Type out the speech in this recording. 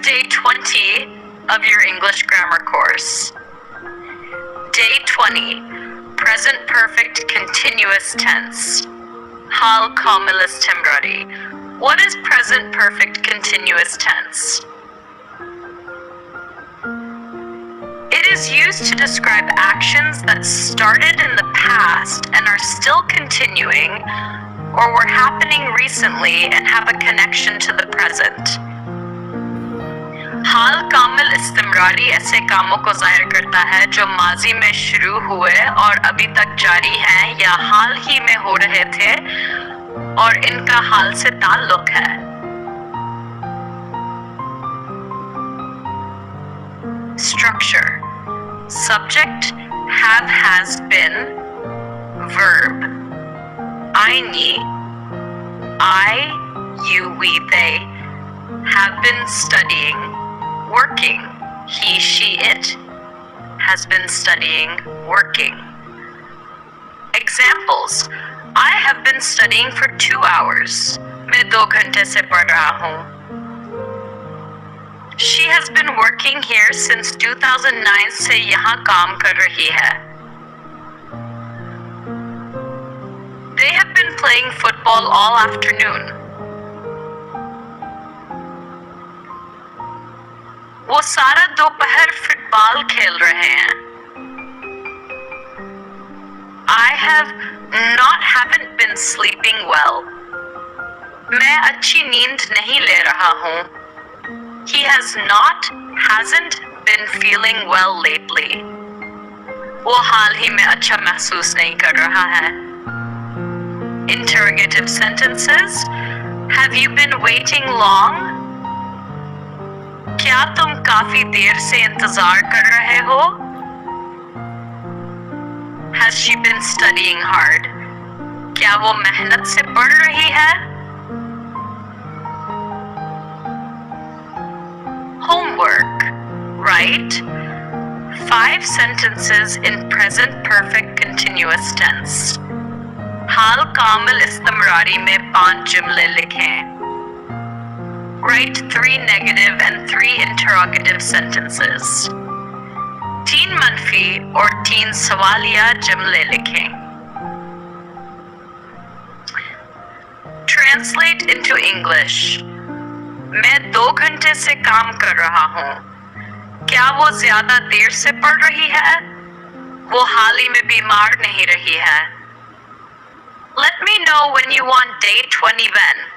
day 20 of your English grammar course. Day 20, present perfect continuous tense. Hal kamil istimrari. What is present perfect continuous tense? It is used to describe actions that started in the past and are still continuing, or were happening recently and have a connection to the present. हाल कामिल इस्तिमरारी ऐसे कामों को जाहिर करता है जो माजी में शुरू हुए और अभी तक जारी हैं या हाल ही में हो रहे थे और इनका हाल से ताल्लुक है. Structure: subject, have, has been. Verb: I, you, we, they have been studying. Working: he, she, it has been studying, working. Examples: I have been studying for 2 hours. मैं 2 घंटे से पढ़ रहा हूँ. She has been working here since 2009 से यहाँ काम कर रही है. They have been playing football all afternoon. वो सारा दोपहर फुटबॉल खेल रहे हैं. haven't been sleeping well. मैं अच्छी नींद नहीं ले रहा हूँ. He hasn't been feeling well lately. वो हाल ही में अच्छा महसूस नहीं कर रहा है. Interrogative sentences. Have you been waiting long? क्या तुम काफी देर से इंतजार कर रहे हो? Has she been studying hard? क्या वो मेहनत से पढ़ रही है? Homework. Write 5 sentences in present perfect continuous tense. हाल कामिल इस्तिमरारी में 5 जुमले लिखें. Write 3 negative and 3 interrogative sentences. 3 मनफी और 3 सवालिया जुमले लिखें. Translate into English. मैं 2 घंटे से काम कर रहा हूँ. क्या वो ज्यादा देर से पढ़ रही है? वो हाल ही में बीमार नहीं रही है. Let me know when you want day 20 Ben.